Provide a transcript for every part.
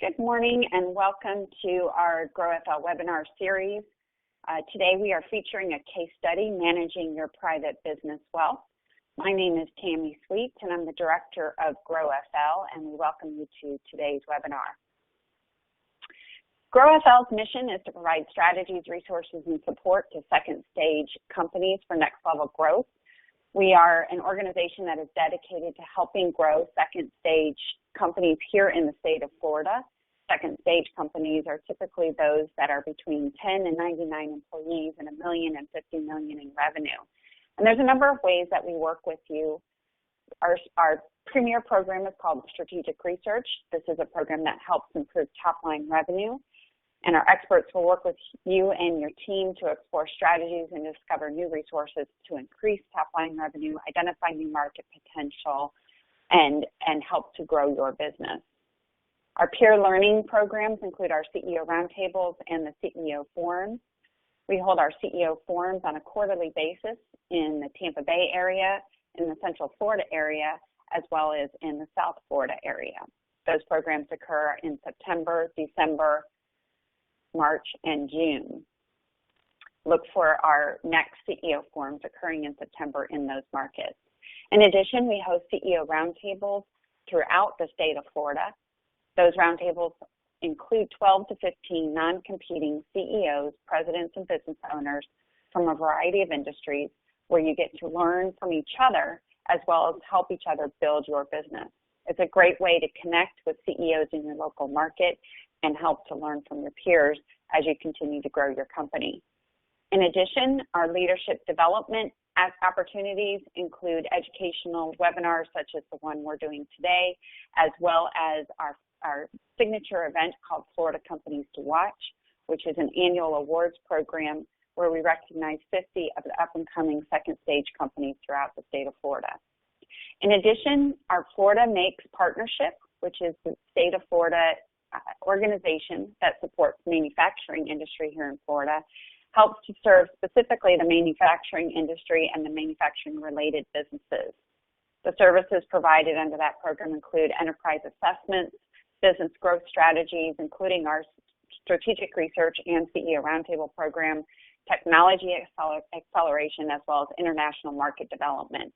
Good morning and welcome to our GrowFL webinar series. Today we are featuring a case study, Managing Your Private Business Wealth. My name is Tammy Sweet and I'm the Director of GrowFL, and we welcome you to today's webinar. GrowFL's mission is to provide strategies, resources, and support to second stage companies for next level growth. We are an organization that is dedicated to helping grow second stage companies here in the state of Florida. Second stage companies are typically those that are between 10 and 99 employees and $1 million and $50 million in revenue. And there's a number of ways that we work with you. Our premier program is called Strategic Research. This is a program that helps improve top line revenue. And our experts will work with you and your team to explore strategies and discover new resources to increase top-line revenue, identify new market potential, and help to grow your business. Our peer learning programs include our CEO roundtables and the CEO forums. We hold our CEO forums on a quarterly basis in the Tampa Bay area, in the Central Florida area, as well as in the South Florida area. Those programs occur in September, December, March, and June. Look for our next CEO forums occurring in September in those markets. In addition, we host CEO roundtables throughout the state of Florida. Those roundtables include 12 to 15 non-competing CEOs, presidents, and business owners from a variety of industries where you get to learn from each other as well as help each other build your business. It's a great way to connect with CEOs in your local market and help to learn from your peers as you continue to grow your company. In addition, our leadership development opportunities include educational webinars such as the one we're doing today, as well as our signature event called Florida Companies to Watch, which is an annual awards program where we recognize 50 of the up-and-coming second stage companies throughout the state of Florida. In addition, our Florida Makes Partnership, which is the state of Florida organization that supports the manufacturing industry here in Florida, helps to serve specifically the manufacturing industry and the manufacturing-related businesses. The services provided under that program include enterprise assessments, business growth strategies, including our strategic research and CEO roundtable program, technology acceleration, as well as international market development.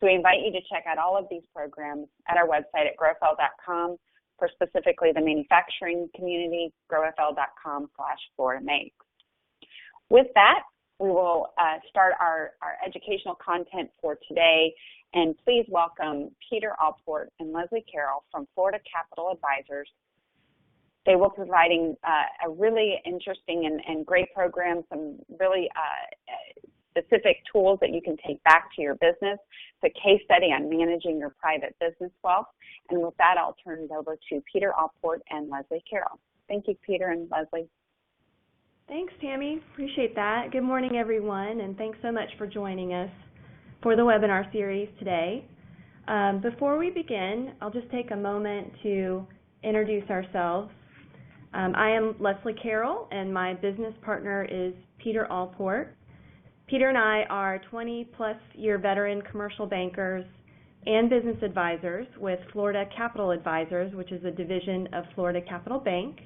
So we invite you to check out all of these programs at our website at growfl.com for specifically the manufacturing community, growfl.com/Florida Makes. With that, we will start our educational content for today, and please welcome Peter Allport and Leslie Carroll from Florida Capital Advisors. They will be providing a really interesting and great program, some really specific tools that you can take back to your business. It's a case study on managing your private business wealth. And with that, I'll turn it over to Peter Allport and Leslie Carroll. Thank you, Peter and Leslie. Thanks, Tammy. Appreciate that. Good morning, everyone, and thanks so much for joining us for the webinar series today. Before we begin, I'll just take a moment to introduce ourselves. I am Leslie Carroll, and my business partner is Peter Allport. Peter and I are 20-plus year veteran commercial bankers and business advisors with Florida Capital Advisors, which is a division of Florida Capital Bank.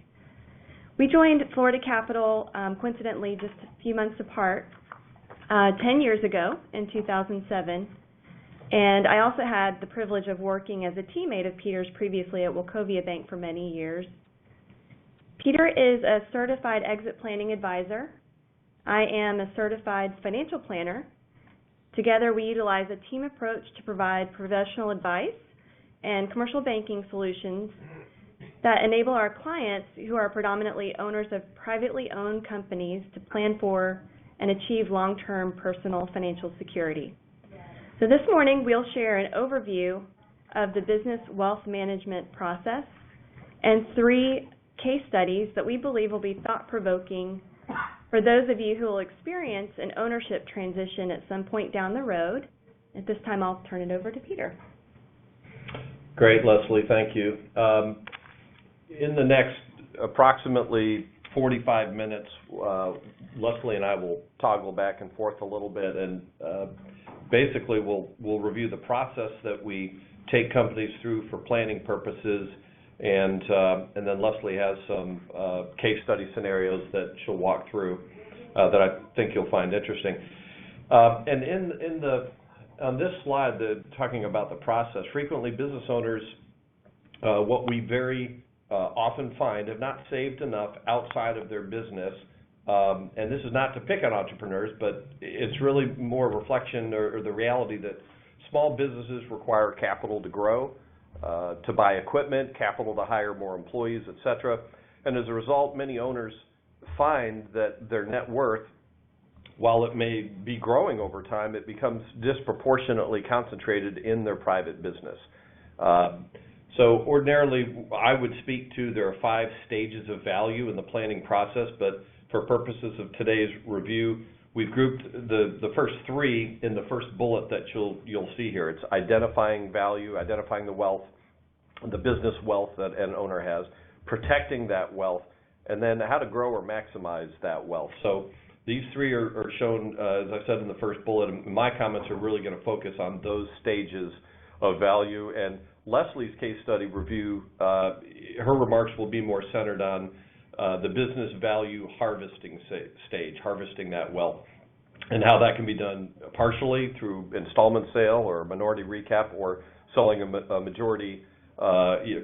We joined Florida Capital, coincidentally, just a few months apart, 10 years ago in 2007. And I also had the privilege of working as a teammate of Peter's previously at Wachovia Bank for many years. Peter is a certified exit planning advisor. I am a certified financial planner. Together, we utilize a team approach to provide professional advice and commercial banking solutions that enable our clients, who are predominantly owners of privately owned companies, to plan for and achieve long-term personal financial security. So this morning, we'll share an overview of the business wealth management process and 3 case studies that we believe will be thought-provoking for those of you who will experience an ownership transition at some point down the road. At this time, I'll turn it over to Peter. Great, Leslie. Thank you. In the next approximately 45 minutes, Leslie and I will toggle back and forth a little bit, and basically we'll review the process that we take companies through for planning purposes and then Leslie has some case study scenarios that she'll walk through that I think you'll find interesting. And on this slide, talking about the process, frequently business owners, what we very often find, have not saved enough outside of their business. And this is not to pick on entrepreneurs, but it's really more a reflection or the reality that small businesses require capital to grow, to buy equipment, capital to hire more employees, et cetera. And as a result, many owners find that their net worth, while it may be growing over time, it becomes disproportionately concentrated in their private business. So ordinarily, I would speak to there are 5 stages of value in the planning process, but for purposes of today's review, we've grouped the first 3 in the first bullet that you'll see here. It's identifying value, identifying the wealth, the business wealth that an owner has, protecting that wealth, and then how to grow or maximize that wealth. So these 3 are shown, as I said in the first bullet, and my comments are really going to focus on those stages of value. And Leslie's case study review, her remarks will be more centered on the business value harvesting stage, harvesting that wealth, and how that can be done partially through installment sale or minority recap, or selling a majority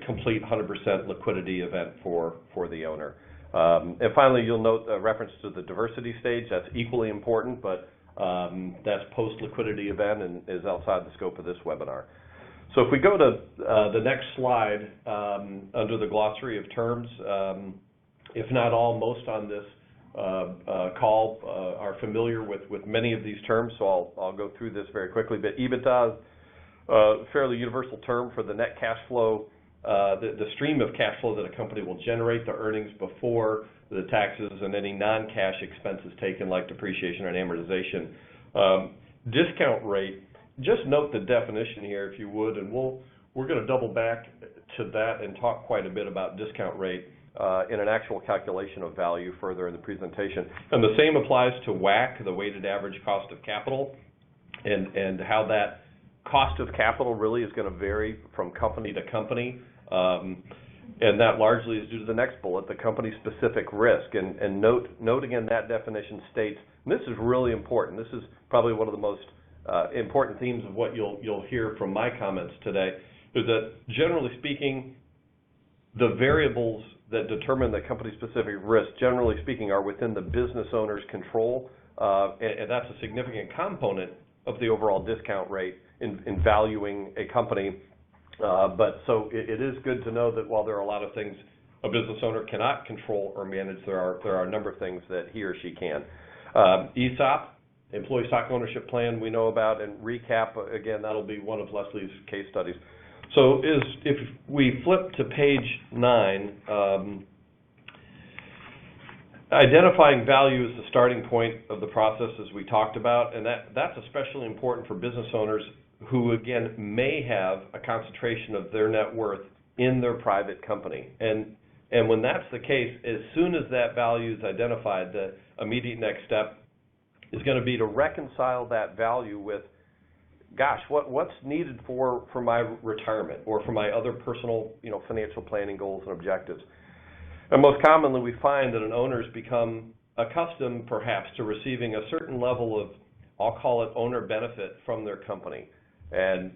complete 100% liquidity event for the owner. And finally, you'll note a reference to the diversity stage. That's equally important, but that's post-liquidity event and is outside the scope of this webinar. So if we go to the next slide, under the glossary of terms, if not all, most on this call are familiar with many of these terms, so I'll go through this very quickly. But EBITDA is a fairly universal term for the net cash flow, the stream of cash flow that a company will generate, the earnings before the taxes and any non-cash expenses taken like depreciation and amortization. Discount rate, just note the definition here if you would, and we're going to double back to that and talk quite a bit about discount rate in an actual calculation of value further in the presentation. And the same applies to WACC, the weighted average cost of capital, and how that cost of capital really is going to vary from company to company. And that largely is due to the next bullet, the company-specific risk. And note again that definition states, and this is really important, this is probably one of the most important themes of what you'll hear from my comments today, is that generally speaking, the variables that determine the company-specific risk, generally speaking, are within the business owner's control, and that's a significant component of the overall discount rate in valuing a company. But so it is good to know that while there are a lot of things a business owner cannot control or manage, there are a number of things that he or she can. ESOP, Employee Stock Ownership Plan, we know about, and recap, again, that'll be one of Leslie's case studies. So if we flip to page 9, identifying value is the starting point of the process, as we talked about, and that's especially important for business owners who, again, may have a concentration of their net worth in their private company. And when that's the case, as soon as that value is identified, the immediate next step is going to be to reconcile that value with, gosh, what's needed for my retirement or for my other personal, financial planning goals and objectives. And most commonly, we find that an owner's become accustomed, perhaps, to receiving a certain level of, I'll call it, owner benefit from their company. And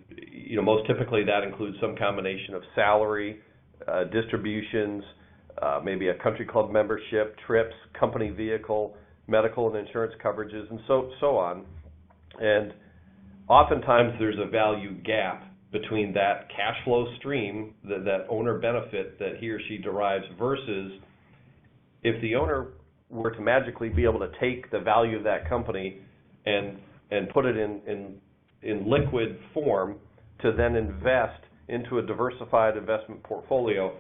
most typically that includes some combination of salary, distributions, maybe a country club membership, trips, company vehicle, medical and insurance coverages, and so on. And oftentimes there's a value gap between that cash flow stream, that owner benefit that he or she derives, versus if the owner were to magically be able to take the value of that company and put it in liquid form to then invest into a diversified investment portfolio,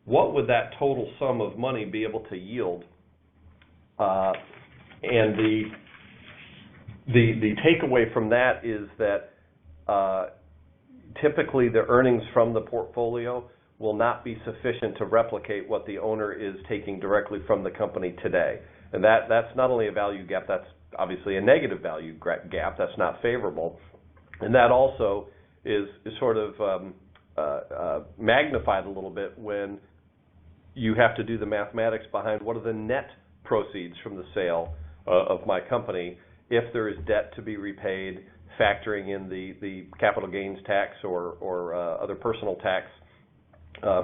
what would that total sum of money be able to yield? And the takeaway from that is that typically the earnings from the portfolio will not be sufficient to replicate what the owner is taking directly from the company today. And that's not only a value gap, that's obviously a negative value gap. That's not favorable. And that also is sort of magnified a little bit when you have to do the mathematics behind what are the net proceeds from the sale of my company if there is debt to be repaid, factoring in the capital gains tax or other personal tax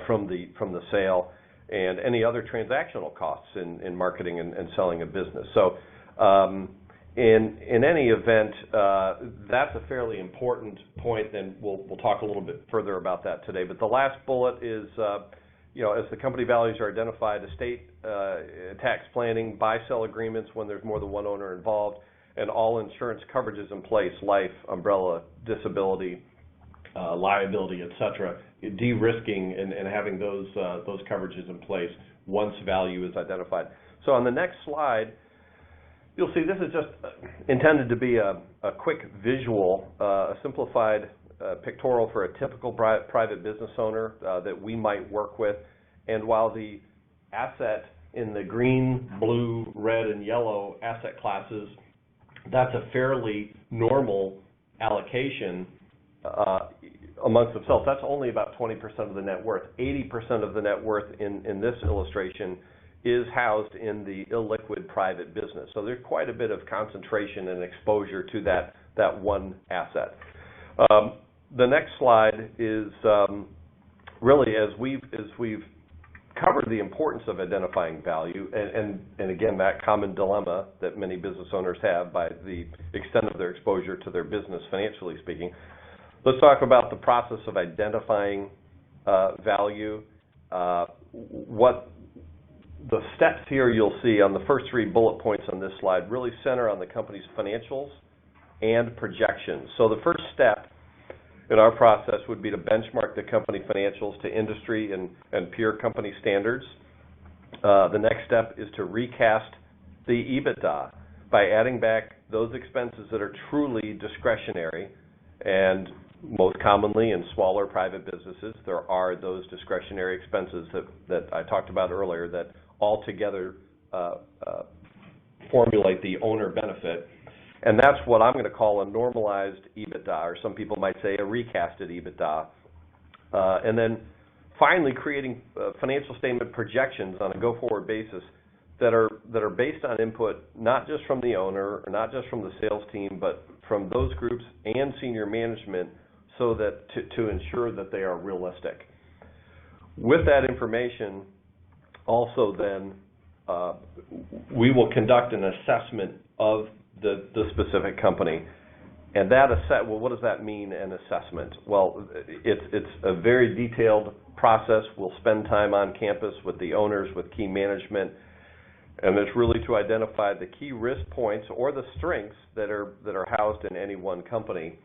from the sale, and any other transactional costs in marketing and selling a business. So in any event, that's a fairly important point, and we'll talk a little bit further about that today. But the last bullet is, as the company values are identified, estate tax planning, buy-sell agreements when there's more than one owner involved, and all insurance coverages in place, life, umbrella, disability, liability, et cetera, de-risking and having those coverages in place once value is identified. So on the next slide, you'll see this is just intended to be a quick visual, a simplified pictorial for a typical private business owner that we might work with. And while the asset in the green, blue, red, and yellow asset classes, that's a fairly normal allocation amongst themselves. That's only about 20% of the net worth. 80% of the net worth in this illustration is housed in the illiquid private business. So there's quite a bit of concentration and exposure to that one asset. The next slide is really as we've covered the importance of identifying value, and again, that common dilemma that many business owners have by the extent of their exposure to their business, financially speaking. Let's talk about the process of identifying value. What the steps here you'll see on the first 3 bullet points on this slide really center on the company's financials and projections. So the first step in our process would be to benchmark the company financials to industry and peer company standards. The next step is to recast the EBITDA by adding back those expenses that are truly discretionary, and most commonly in smaller private businesses, there are those discretionary expenses that I talked about earlier that altogether formulate the owner benefit. And that's what I'm going to call a normalized EBITDA, or some people might say a recasted EBITDA. And then finally creating financial statement projections on a go-forward basis that are based on input not just from the owner, or not just from the sales team, but from those groups and senior management, so that to ensure that they are realistic. With that information, also then we will conduct an assessment of the specific company. And that well, what does that mean, an assessment? Well, it's a very detailed process. We'll spend time on campus with the owners, with key management, and it's really to identify the key risk points or the strengths that are housed in any one company.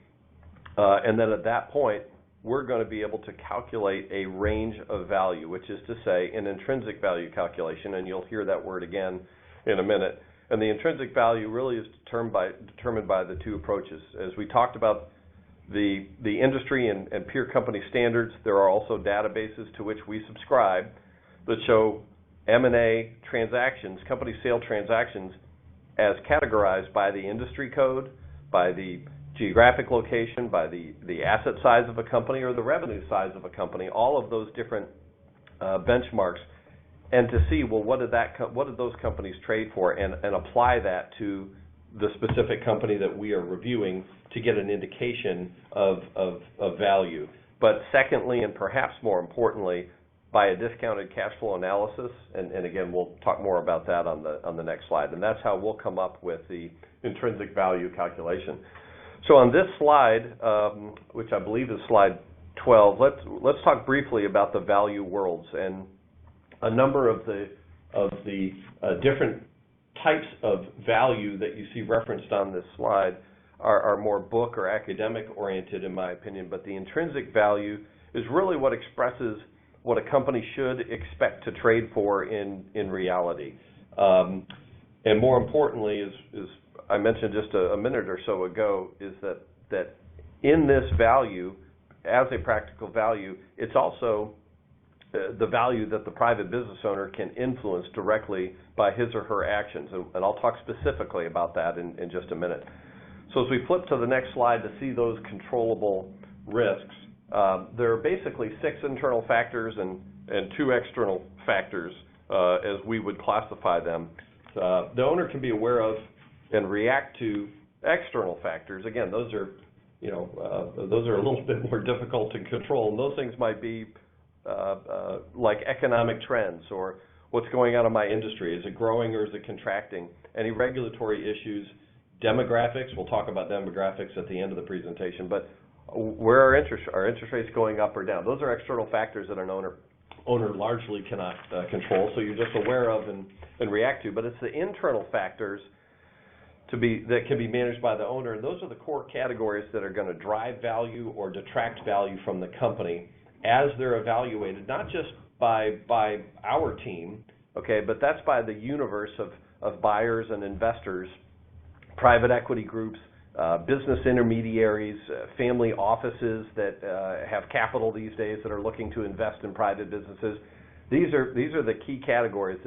And then at that point, we're going to be able to calculate a range of value, which is to say an intrinsic value calculation, and you'll hear that word again in a minute. And the intrinsic value really is determined by the 2 approaches. As we talked about the industry and peer company standards, there are also databases to which we subscribe that show M&A transactions, company sale transactions, as categorized by the industry code, by the geographic location, by the asset size of a company or the revenue size of a company, all of those different benchmarks, and to see, well, what did those companies trade for, and apply that to the specific company that we are reviewing to get an indication of value. But secondly, and perhaps more importantly, by a discounted cash flow analysis, and again, we'll talk more about that on the next slide, and that's how we'll come up with the intrinsic value calculation. So on this slide, which I believe is slide 12, let's talk briefly about the value worlds, and a number of the different types of value that you see referenced on this slide are more book or academic oriented, in my opinion, but the intrinsic value is really what expresses what a company should expect to trade for in reality. And more importantly, as I mentioned just a minute or so ago, is that in this value, as a practical value, it's also the value that the private business owner can influence directly by his or her actions. And I'll talk specifically about that in just a minute. So as we flip to the next slide to see those controllable risks, There are basically 6 internal factors and 2 external factors as we would classify them. The owner can be aware of and react to external factors. Again, those are those are a little bit more difficult to control, and those things might be like economic trends or what's going on in my industry. Is it growing or is it contracting? Any regulatory issues, demographics. We'll talk about demographics at the end of the presentation, but where are interest rates going up or down? Those are external factors that an owner largely cannot control, so you're just aware of and react to. But it's the internal factors that can be managed by the owner, and those are the core categories that are going to drive value or detract value from the company as they're evaluated, not just by our team, okay, but that's by the universe of buyers and investors, private equity groups, business intermediaries, family offices that have capital these days that are looking to invest in private businesses. These are the key categories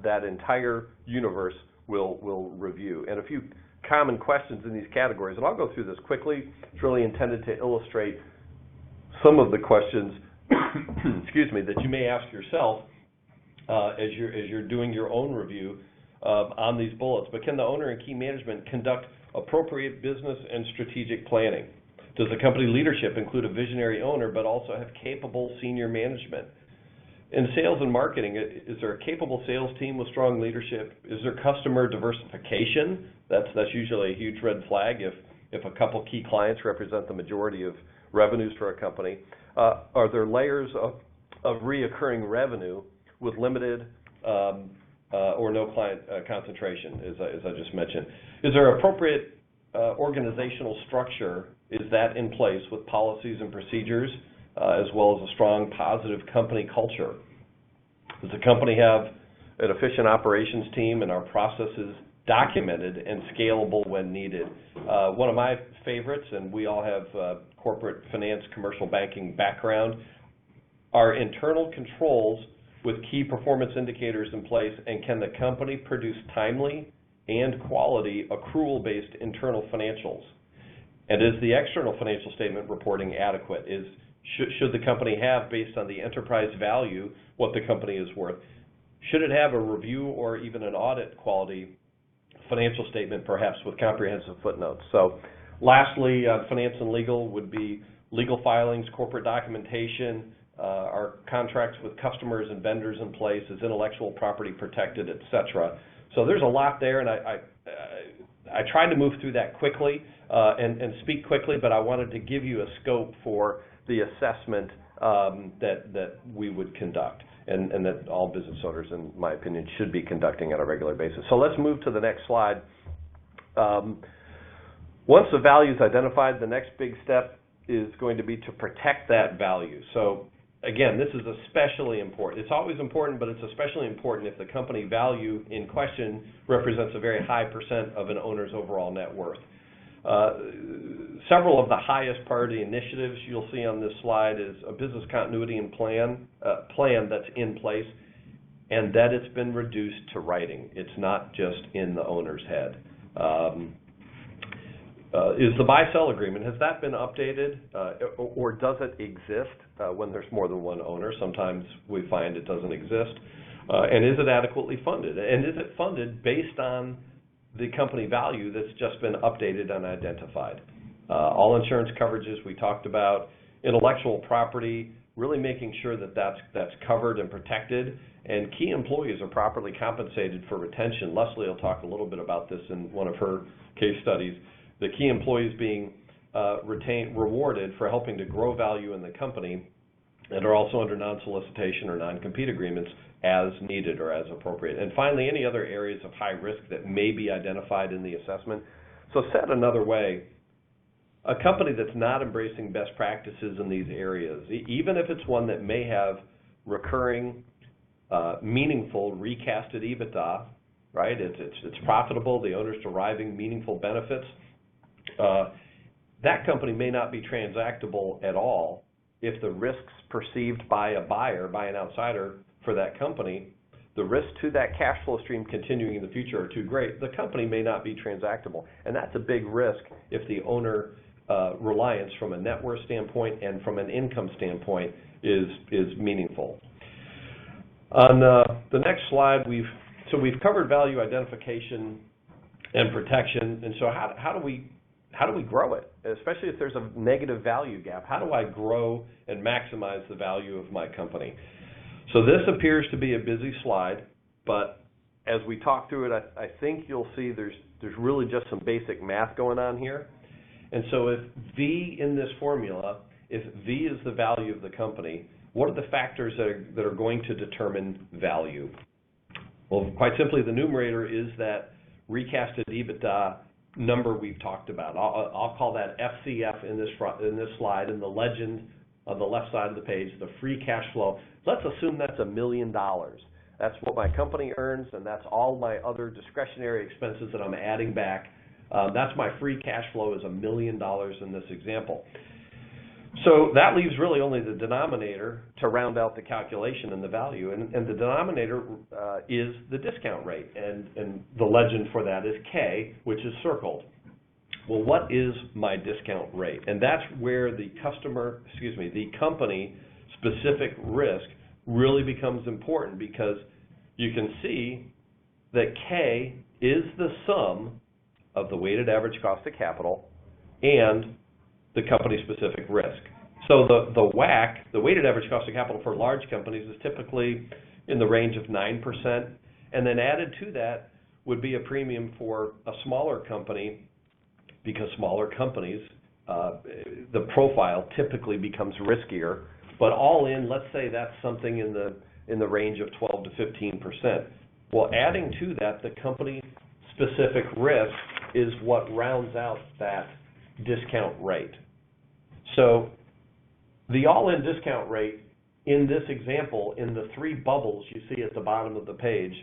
that entire universe will review. And a few common questions in these categories, and I'll go through this quickly. It's really intended to illustrate some of the questions excuse me, that you may ask yourself as you're doing your own review on these bullets. But can the owner and key management conduct appropriate business and strategic planning? Does the company leadership include a visionary owner but also have capable senior management? In sales and marketing, is there a capable sales team with strong leadership? Is there customer diversification? That's usually a huge red flag if a couple key clients represent the majority of revenues for a company. Are there layers of reoccurring revenue with limited or no client concentration, as I just mentioned? Is there appropriate organizational structure? Is that in place with policies and procedures, as well as a strong, positive company culture? Does the company have an efficient operations team and are processes documented and scalable when needed? One of my favorites, and we all have corporate finance, commercial banking background, are internal controls with key performance indicators in place, and can the company produce timely and quality accrual-based internal financials? And is the external financial statement reporting adequate? Should the company have, based on the enterprise value, what the company is worth? Should it have a review or even an audit quality financial statement, perhaps with comprehensive footnotes? So lastly, finance and legal would be legal filings, corporate documentation, our contracts with customers and vendors in place, is intellectual property protected, et cetera. So there's a lot there, and I tried to move through that quickly and speak quickly, but I wanted to give you a scope for the assessment that we would conduct and that all business owners, in my opinion, should be conducting on a regular basis. So let's move to the next slide. Once the value is identified, the next big step is going to be to protect that value. So again, this is especially important. It's always important, but it's especially important if the company value in question represents a very high % of an owner's overall net worth. Several of the highest priority initiatives you'll see on this slide is a business continuity and plan that's in place, and that it's been reduced to writing. It's not just in the owner's head. Is the buy-sell agreement, has that been updated, or does it exist when there's more than one owner? Sometimes we find it doesn't exist. And is it adequately funded? And is it funded based on the company value that's just been updated and identified? All insurance coverages we talked about, intellectual property, really making sure that that's covered and protected, and key employees are properly compensated for retention. Leslie will talk a little bit about this in one of her case studies. The key employees being rewarded for helping to grow value in the company and are also under non-solicitation or non-compete agreements as needed or as appropriate. And finally, any other areas of high risk that may be identified in the assessment. So said another way, a company that's not embracing best practices in these areas, even if it's one that may have recurring, meaningful, recasted EBITDA, right? It's profitable, the owner's deriving meaningful benefits, that company may not be transactable at all if the risks perceived by a buyer, by an outsider for that company, the risk to that cash flow stream continuing in the future are too great. The company may not be transactable, and that's a big risk if the owner reliance from a net worth standpoint and from an income standpoint is meaningful. On the next slide, we've covered value identification and protection, and so how do we grow it, especially if there's a negative value gap? How do I grow and maximize the value of my company? So this appears to be a busy slide, but as we talk through it, I think you'll see there's really just some basic math going on here. And so if V in this formula, if V is the value of the company, what are the factors that are going to determine value? Well, quite simply, the numerator is that recasted EBITDA number we've talked about. I'll call that FCF in this slide, and the legend on the left side of the page, the free cash flow. Let's assume that's $1 million. That's what my company earns, and that's all my other discretionary expenses that I'm adding back. That's my free cash flow is $1 million in this example. So that leaves really only the denominator to round out the calculation and the value, and the denominator is the discount rate, and the legend for that is K, which is circled. Well, what is my discount rate? And that's where the company specific risk really becomes important, because you can see that K is the sum of the weighted average cost of capital and the company-specific risk. So the WACC, the weighted average cost of capital for large companies, is typically in the range of 9%, and then added to that would be a premium for a smaller company, because smaller companies, the profile typically becomes riskier. But all in, let's say that's something in the range of 12 to 15%. Well, adding to that, the company-specific risk is what rounds out that discount rate. So the all-in discount rate in this example, in the three bubbles you see at the bottom of the page,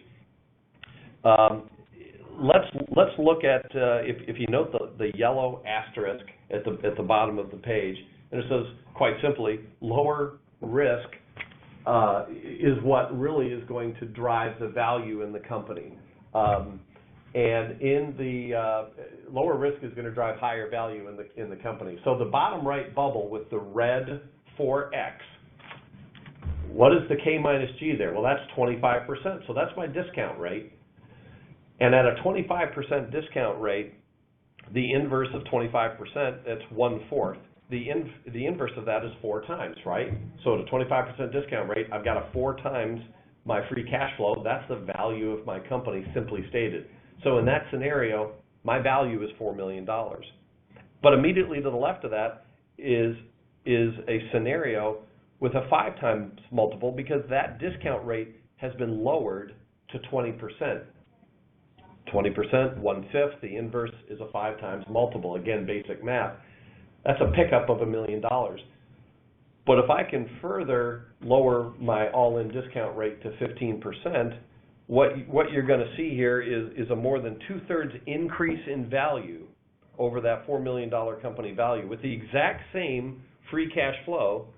let's look at, if you note the yellow asterisk at the bottom of the page, and it says quite simply, lower risk is what really is going to drive the value in the company. And in the lower risk is going to drive higher value in the company. So the bottom right bubble with the red 4X, what is the K minus G there? Well, that's 25%. So that's my discount rate. And at a 25% discount rate, the inverse of 25%, that's 1/4. The inverse of that is 4 times, right? So at a 25% discount rate, I've got a 4 times my free cash flow. That's the value of my company, simply stated. So in that scenario, my value is $4 million. But immediately to the left of that is a scenario with a 5 times multiple, because that discount rate has been lowered to 20%. 20%, 1/5, the inverse is a 5 times multiple. Again, basic math. That's a pickup of $1 million. But if I can further lower my all-in discount rate to 15%, what you're going to see here is a more than 2/3 increase in value over that $4 million company value, with the exact same free cash flow,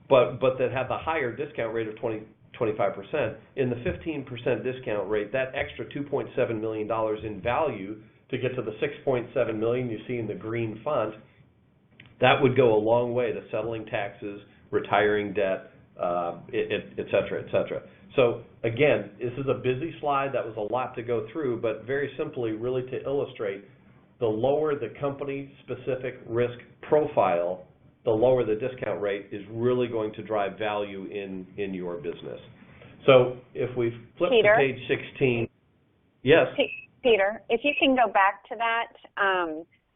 but that had the higher discount rate of 25%. In the 15% discount rate, that extra $2.7 million in value to get to the $6.7 million you see in the green font, that would go a long way to settling taxes, retiring debt, et cetera, et cetera. So again, this is a busy slide. That was a lot to go through, but very simply, really to illustrate, the lower the company-specific risk profile, the lower the discount rate is really going to drive value in your business. So if we flip to page 16, yes? Peter, if you can go back to that,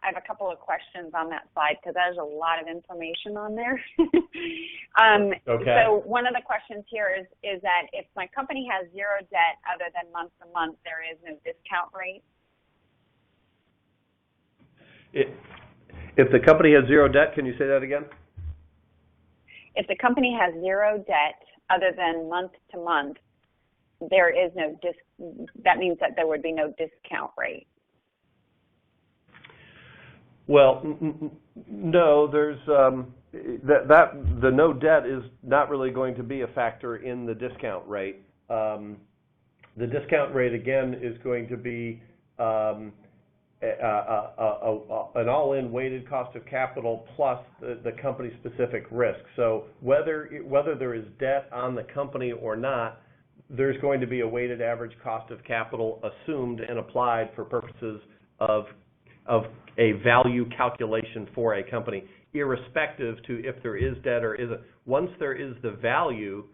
I have a couple of questions on that slide, because there's a lot of information on there. Okay. So one of the questions here is that if my company has zero debt other than month to month, there is no discount rate? If the company has zero debt, can you say that again? If the company has zero debt other than month to month, there is no that means that there would be no discount rate. Well, no, there's the no debt is not really going to be a factor in the discount rate. The discount rate, again, is going to be an all-in weighted cost of capital plus the company-specific risk. So whether there is debt on the company or not, there's going to be a weighted average cost of capital assumed and applied for purposes of a value calculation for a company, irrespective to if there is debt or isn't. Once there is the value,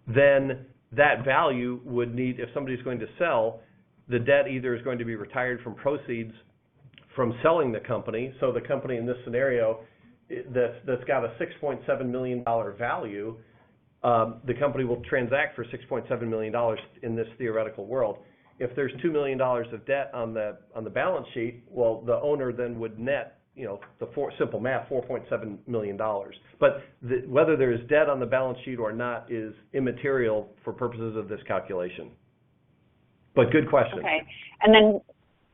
then that value would need, if somebody's going to sell, the debt either is going to be retired from proceeds from selling the company. So the company in this scenario that's got a $6.7 million value, the company will transact for $6.7 million in this theoretical world. If there's $2 million of debt on the balance sheet, well, the owner then would net, simple math, $4.7 million. But whether there is debt on the balance sheet or not is immaterial for purposes of this calculation. But good question. Okay. And then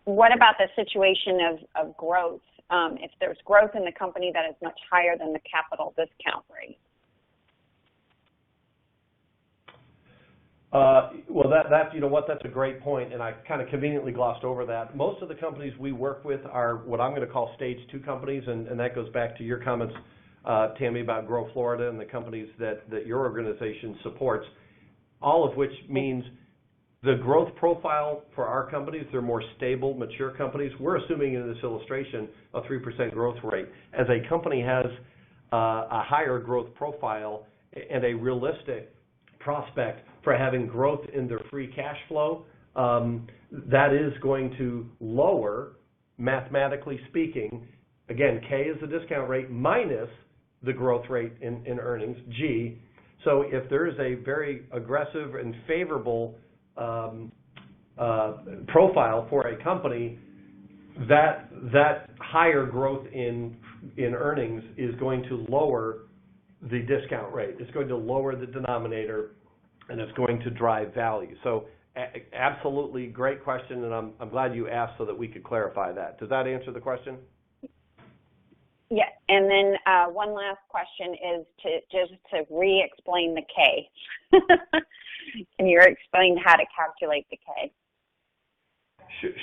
what about the situation of growth? If there's growth in the company that is much higher than the capital discount rate? Well, that's a great point, and I kind of conveniently glossed over that. Most of the companies we work with are what I'm going to call stage 2 companies, and that goes back to your comments, Tammy, about Grow Florida and the companies that your organization supports, all of which means the growth profile for our companies, they're more stable, mature companies. We're assuming in this illustration a 3% growth rate. As a company has a higher growth profile and a realistic prospect for having growth in their free cash flow, that is going to lower, mathematically speaking, again, K is the discount rate minus the growth rate in earnings, G. So if there is a very aggressive and favorable profile for a company, that higher growth in earnings is going to lower the discount rate. It's going to lower the denominator, and it's going to drive value. So absolutely great question, and I'm glad you asked so that we could clarify that. Does that answer the question? Yeah, and then one last question is to re-explain the K. Can you explain how to calculate the K?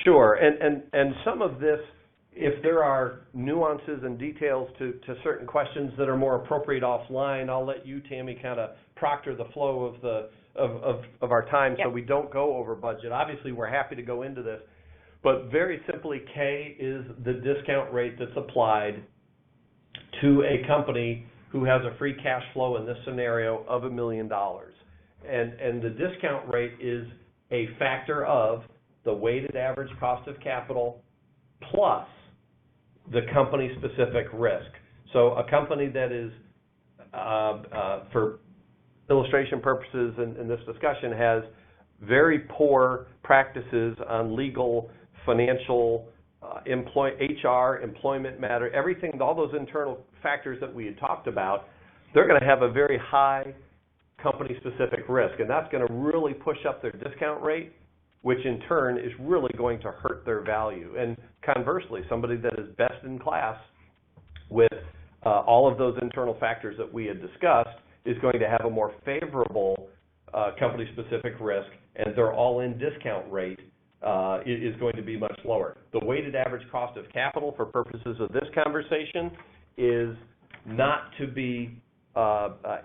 Sure, and some of this, if there are nuances and details to certain questions that are more appropriate offline, I'll let you, Tammy, kind of proctor the flow of our time. Yep. So we don't go over budget. Obviously, we're happy to go into this, but very simply, K is the discount rate that's applied to a company who has a free cash flow in this scenario of $1 million. And the discount rate is a factor of the weighted average cost of capital plus the company-specific risk. So a company that is, for illustration purposes in this discussion, has very poor practices on legal, financial, HR, employment matter, everything, all those internal factors that we had talked about, they're going to have a very high company-specific risk, and that's going to really push up their discount rate, which in turn is really going to hurt their value. And conversely, somebody that is best in class with all of those internal factors that we had discussed is going to have a more favorable company-specific risk, and their all-in discount rate is going to be much lower. The weighted average cost of capital for purposes of this conversation is not to be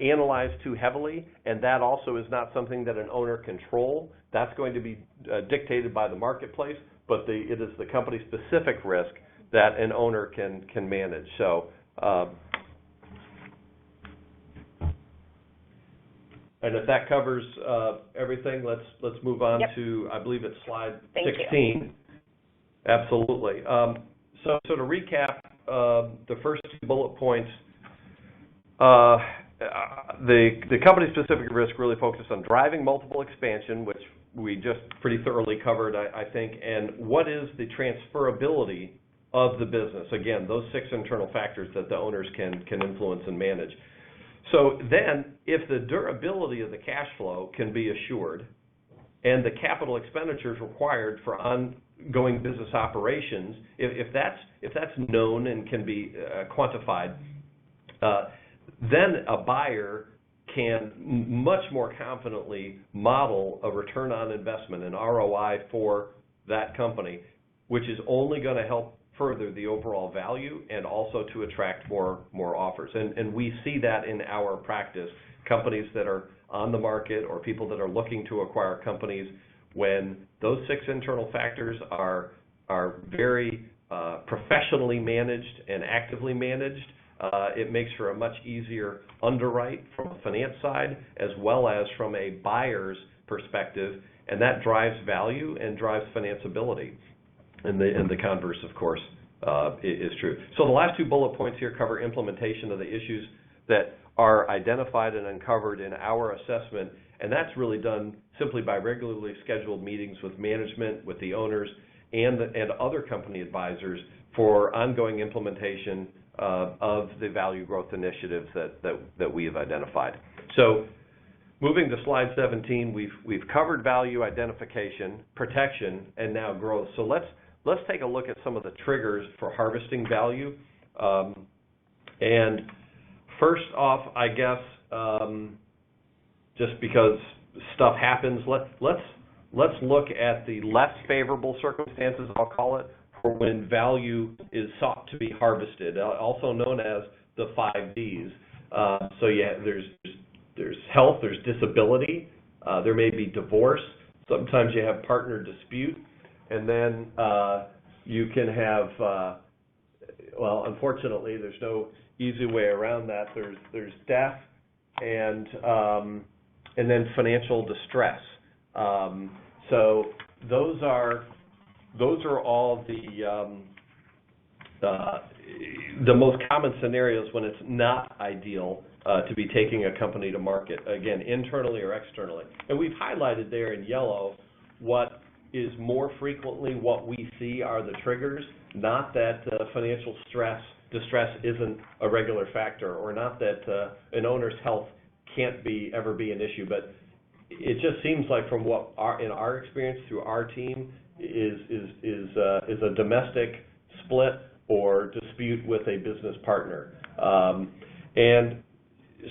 analyzed too heavily, and that also is not something that an owner control. That's going to be dictated by the marketplace, but it is the company-specific risk that an owner can manage. So, and if that covers everything, let's move on to, I believe it's slide 16. You. Absolutely. So to recap, the first 2 bullet points. The company-specific risk really focused on driving multiple expansion, which we just pretty thoroughly covered, I think, and what is the transferability of the business. Again, those 6 internal factors that the owners can influence and manage. So then, if the durability of the cash flow can be assured and the capital expenditures required for ongoing business operations, if that's known and can be quantified, then a buyer can much more confidently model a return on investment, an ROI for that company, which is only going to help further the overall value and also to attract more offers. And we see that in our practice. Companies that are on the market or people that are looking to acquire companies, when those 6 internal factors are very professionally managed and actively managed, it makes for a much easier underwrite from a finance side as well as from a buyer's perspective, and that drives value and drives financeability. And the converse, of course, is true. So the last 2 bullet points here cover implementation of the issues that are identified and uncovered in our assessment, and that's really done simply by regularly scheduled meetings with management, with the owners, and other company advisors for ongoing implementation of the value growth initiatives that we have identified. So moving to slide 17, we've covered value identification, protection, and now growth. So let's take a look at some of the triggers for harvesting value. And first off, I guess, just because stuff happens, let's look at the less favorable circumstances, I'll call it, for when value is sought to be harvested, also known as the 5 Ds. So yeah, there's health, there's disability, there may be divorce, sometimes you have partner dispute, and then you can have, well, unfortunately, there's no easy way around that. There's death and then financial distress. So those are all the most common scenarios when it's not ideal to be taking a company to market, again, internally or externally. And we've highlighted there in yellow what is more frequently what we see are the triggers, not that financial distress isn't a regular factor, or not that an owner's health can't ever be an issue, but it just seems like from what in our experience through our team is a domestic split or dispute with a business partner. And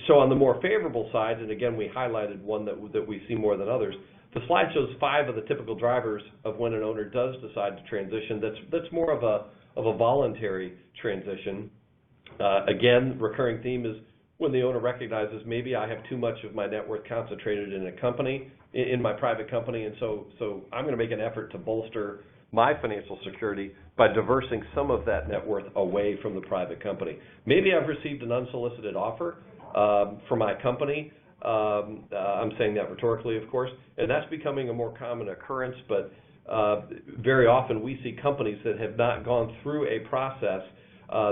so on the more favorable side, and again we highlighted one that we see more than others, the slide shows 5 of the typical drivers of when an owner does decide to transition. That's more of a voluntary transition. Again, recurring theme is when the owner recognizes maybe I have too much of my net worth concentrated in a company, in my private company, and so I'm going to make an effort to bolster my financial security by diversing some of that net worth away from the private company. Maybe I've received an unsolicited offer for my company. I'm saying that rhetorically, of course, and that's becoming a more common occurrence, but very often we see companies that have not gone through a process,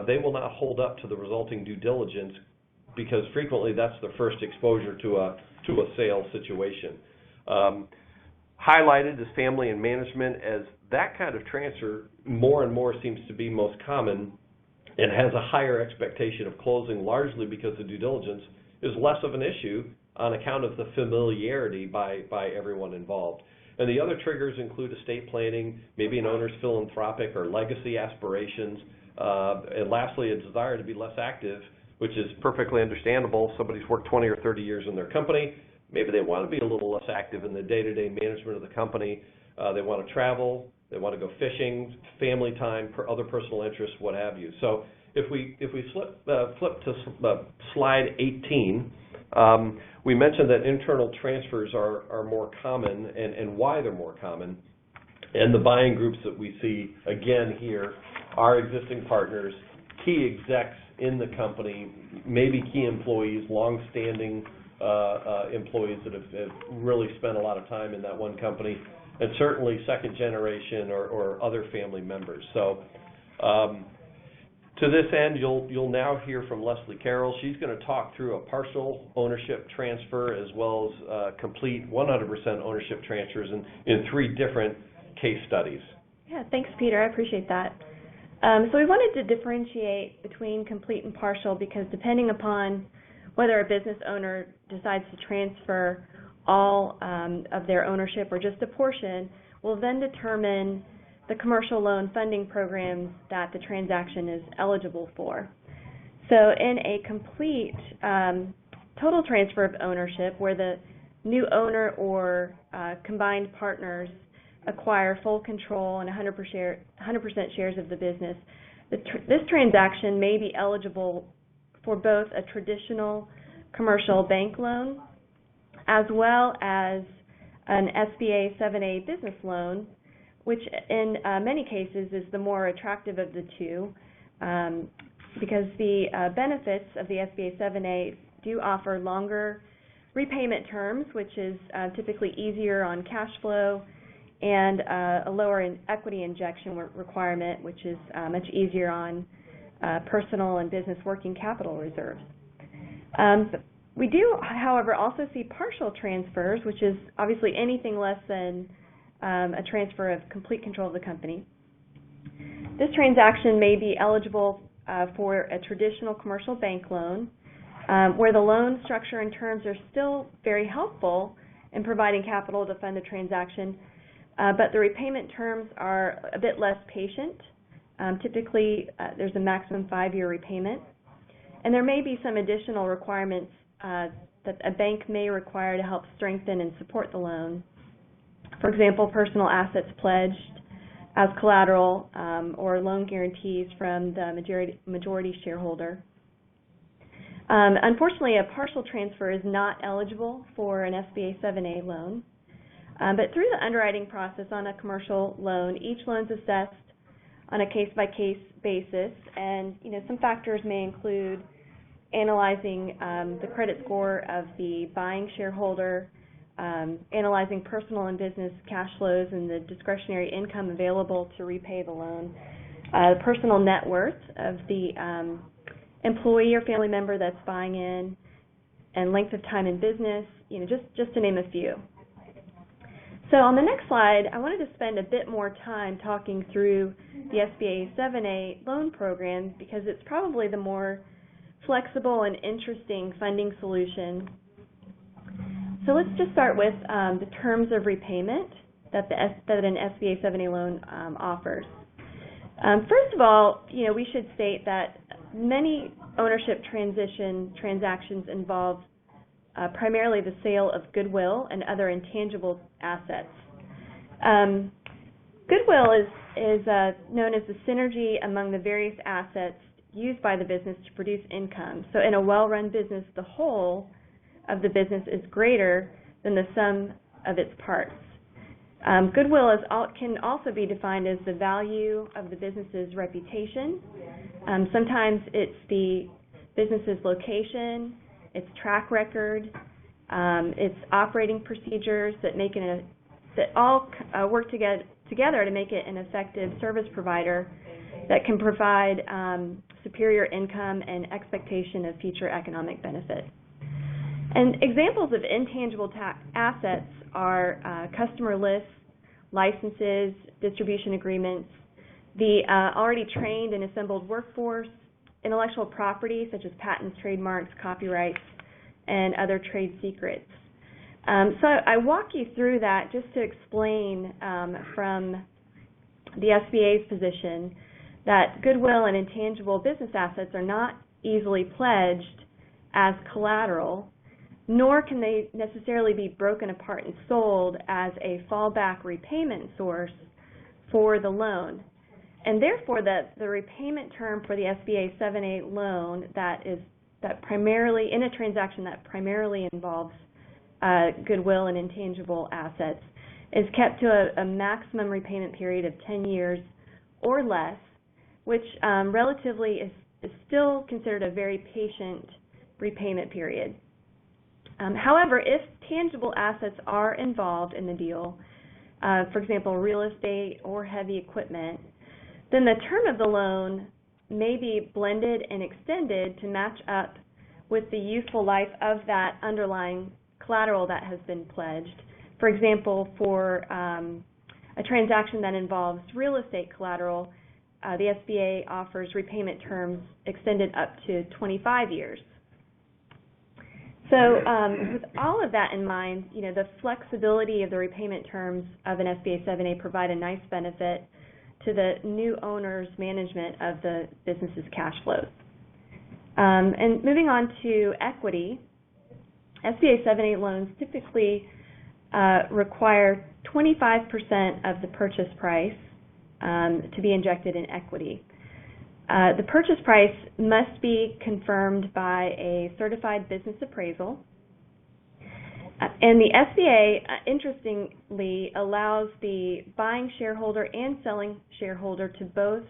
they will not hold up to the resulting due diligence because frequently that's the first exposure to a sales situation. Highlighted is family and management, as that kind of transfer more and more seems to be most common and has a higher expectation of closing, largely because the due diligence is less of an issue on account of the familiarity by everyone involved. And the other triggers include estate planning, maybe an owner's philanthropic or legacy aspirations, and lastly, a desire to be less active, which is perfectly understandable. Somebody's worked 20 or 30 years in their company. Maybe they want to be a little less active in the day-to-day management of the company. They want to travel. They want to go fishing, family time, other personal interests, what have you. So if we flip to slide 18, we mentioned that internal transfers are more common and why they're more common. And the buying groups that we see, again here, are existing partners, key execs in the company, maybe key employees, long-standing employees that have really spent a lot of time in that one company, and certainly second generation or other family members. So to this end, you'll now hear from Leslie Carroll. She's going to talk through a partial ownership transfer as well as complete 100% ownership transfers in 3 different case studies. Yeah, thanks, Peter. I appreciate that. So we wanted to differentiate between complete and partial because depending upon whether a business owner decides to transfer all of their ownership or just a portion, will then determine the commercial loan funding programs that the transaction is eligible for. So in a complete total transfer of ownership where the new owner or combined partners acquire full control and 100% shares of the business. This transaction may be eligible for both a traditional commercial bank loan as well as an SBA 7A business loan, which in many cases is the more attractive of the two, because the benefits of the SBA 7A do offer longer repayment terms, which is typically easier on cash flow, and a lower equity injection requirement, which is much easier on personal and business working capital reserves. We do, however, also see partial transfers, which is obviously anything less than a transfer of complete control of the company. This transaction may be eligible for a traditional commercial bank loan, where the loan structure and terms are still very helpful in providing capital to fund the transaction, but the repayment terms are a bit less patient. Typically, there's a maximum 5-year repayment, and there may be some additional requirements that a bank may require to help strengthen and support the loan. For example, personal assets pledged as collateral, or loan guarantees from the majority shareholder. Unfortunately, a partial transfer is not eligible for an SBA 7A loan, but through the underwriting process on a commercial loan, each loan is assessed on a case-by-case basis, and some factors may include analyzing the credit score of the buying shareholder, analyzing personal and business cash flows and the discretionary income available to repay the loan, personal net worth of the employee or family member that's buying in, and length of time in business, just to name a few. So on the next slide, I wanted to spend a bit more time talking through the SBA 7A loan program because it's probably the more flexible and interesting funding solution. So let's just start with the terms of repayment that an SBA 7A loan offers. First of all, we should state that many ownership transition transactions involve primarily the sale of goodwill and other intangible assets. Goodwill is known as the synergy among the various assets used by the business to produce income. So in a well-run business, the whole of the business is greater than the sum of its parts. Goodwill can also be defined as the value of the business's reputation. Sometimes it's the business's location, its track record, its operating procedures that all work together to make it an effective service provider that can provide superior income and expectation of future economic benefit. And examples of intangible assets are customer lists, licenses, distribution agreements, the already trained and assembled workforce, intellectual property such as patents, trademarks, copyrights, and other trade secrets. So I walk you through that just to explain from the SBA's position that goodwill and intangible business assets are not easily pledged as collateral, nor can they necessarily be broken apart and sold as a fallback repayment source for the loan. And therefore, the repayment term for the SBA 7A loan that primarily, in a transaction that primarily involves goodwill and intangible assets, is kept to a maximum repayment period of 10 years or less, which relatively is still considered a very patient repayment period. However, if tangible assets are involved in the deal, for example, real estate or heavy equipment, then the term of the loan may be blended and extended to match up with the useful life of that underlying collateral that has been pledged. For example, for a transaction that involves real estate collateral, the SBA offers repayment terms extended up to 25 years. So with all of that in mind, the flexibility of the repayment terms of an SBA 7A provide a nice benefit to the new owner's management of the business's cash flows. And moving on to equity, SBA 7A loans typically require 25% of the purchase price to be injected in equity. The purchase price must be confirmed by a certified business appraisal. And the SBA, interestingly, allows the buying shareholder and selling shareholder to both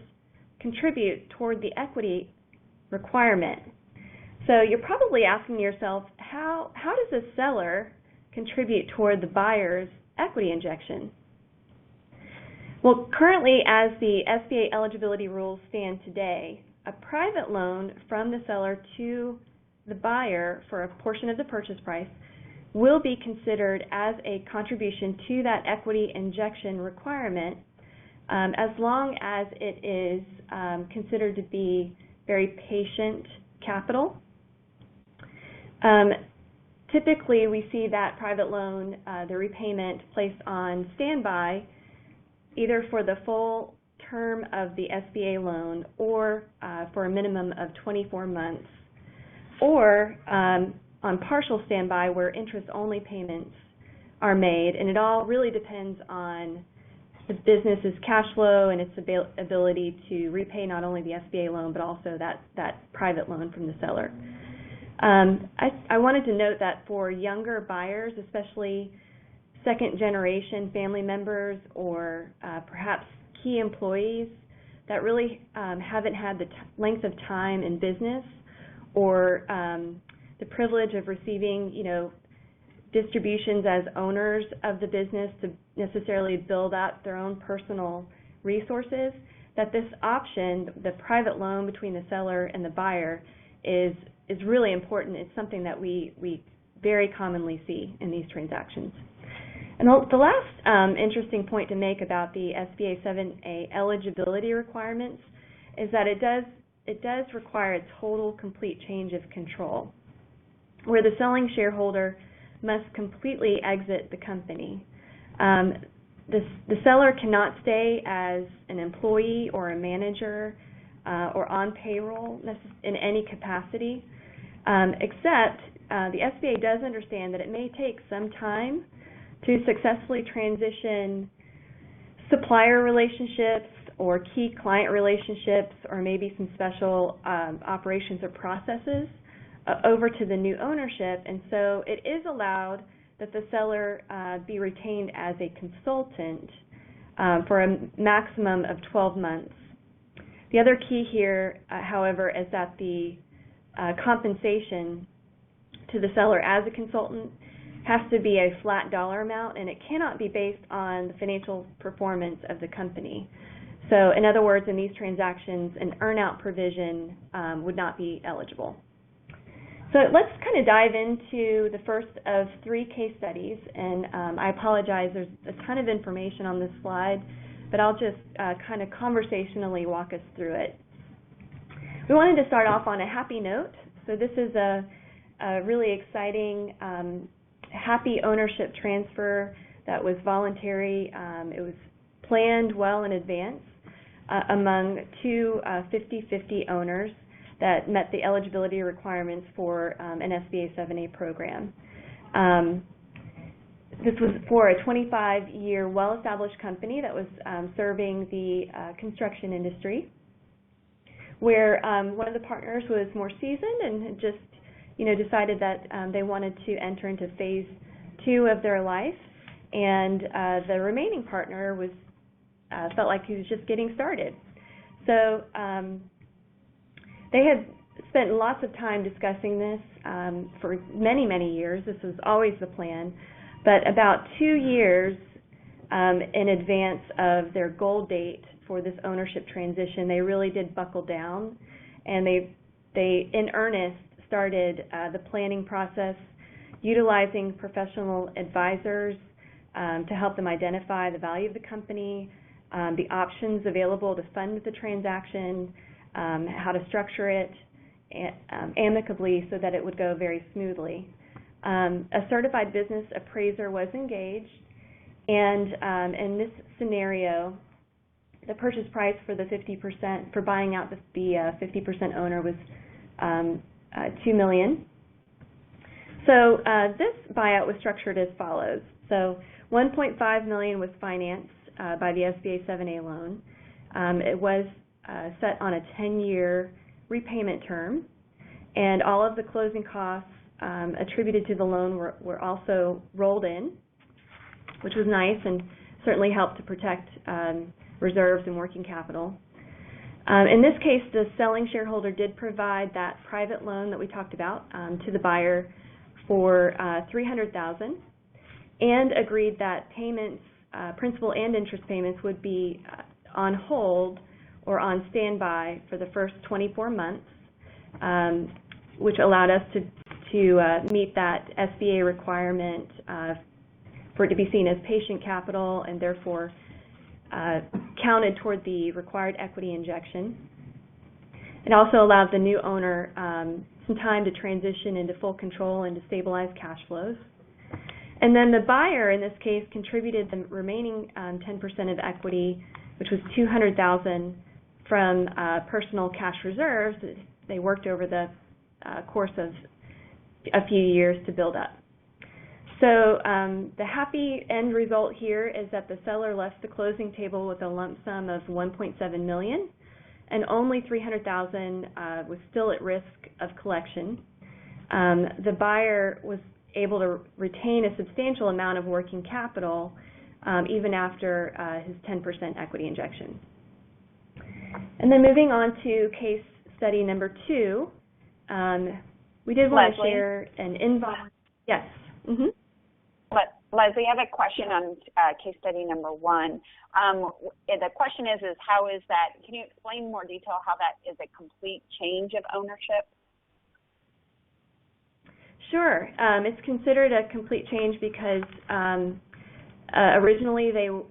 contribute toward the equity requirement. So you're probably asking yourself, how does a seller contribute toward the buyer's equity injection? Well, currently, as the SBA eligibility rules stand today, a private loan from the seller to the buyer for a portion of the purchase price will be considered as a contribution to that equity injection requirement, as long as it is considered to be very patient capital. Typically, we see that private loan, the repayment placed on standby, either for the full term of the SBA loan or for a minimum of 24 months, or on partial standby where interest-only payments are made, and it all really depends on the business's cash flow and its ability to repay not only the SBA loan but also that private loan from the seller. I wanted to note that for younger buyers, especially second-generation family members or perhaps key employees that really haven't had the length of time in business or the privilege of receiving, distributions as owners of the business to necessarily build out their own personal resources, that this option, the private loan between the seller and the buyer, is really important. It's something that we very commonly see in these transactions. And the last interesting point to make about the SBA 7A eligibility requirements is that it does require a total, complete change of control, where the selling shareholder must completely exit the company. The seller cannot stay as an employee or a manager or on payroll in any capacity, except the SBA does understand that it may take some time to successfully transition supplier relationships or key client relationships or maybe some special operations or processes over to the new ownership, and so it is allowed that the seller be retained as a consultant for a maximum of 12 months. The other key here, however, is that the compensation to the seller as a consultant has to be a flat dollar amount, and it cannot be based on the financial performance of the company. So in other words, in these transactions, an earn-out provision would not be eligible. So let's kind of dive into the first of 3 case studies, and I apologize, there's a ton of information on this slide, but I'll just kind of conversationally walk us through it. We wanted to start off on a happy note. So this is a really exciting happy ownership transfer that was voluntary. It was planned well in advance among 2 50-50 owners that met the eligibility requirements for an SBA 7A program. This was for a 25-year well-established company that was serving the construction industry, where one of the partners was more seasoned and had just decided that they wanted to enter into phase 2 of their life, and the remaining partner felt like he was just getting started. So they had spent lots of time discussing this for many, many years. This was always the plan, but about 2 years in advance of their goal date for this ownership transition, they really did buckle down, and they in earnest started the planning process, utilizing professional advisors to help them identify the value of the company, the options available to fund the transaction, how to structure it amicably so that it would go very smoothly. A certified business appraiser was engaged, and in this scenario, the purchase price for the 50% for buying out the 50% owner was $2 million. So this buyout was structured as follows. So $1.5 million was financed by the SBA 7A loan. It was set on a 10-year repayment term, and all of the closing costs attributed to the loan were also rolled in, which was nice and certainly helped to protect reserves and working capital. In this case, the selling shareholder did provide that private loan that we talked about to the buyer for $300,000 and agreed that payments, principal and interest payments, would be on hold or on standby for the first 24 months, which allowed us to meet that SBA requirement for it to be seen as patient capital and therefore counted toward the required equity injection. It also allowed the new owner some time to transition into full control and to stabilize cash flows. And then the buyer, in this case, contributed the remaining 10% of equity, which was $200,000 from personal cash reserves that they worked over the course of a few years to build up. So the happy end result here is that the seller left the closing table with a lump sum of $1.7 million, and only $300,000 was still at risk of collection. The buyer was able to retain a substantial amount of working capital even after his 10% equity injection. And then moving on to case study number 2, we did want to share an involuntary. Yes. Mm-hmm. Leslie, I have a question on case study number 1. The question is how is that, can you explain in more detail how that is a complete change of ownership? Sure. It's considered a complete change because originally the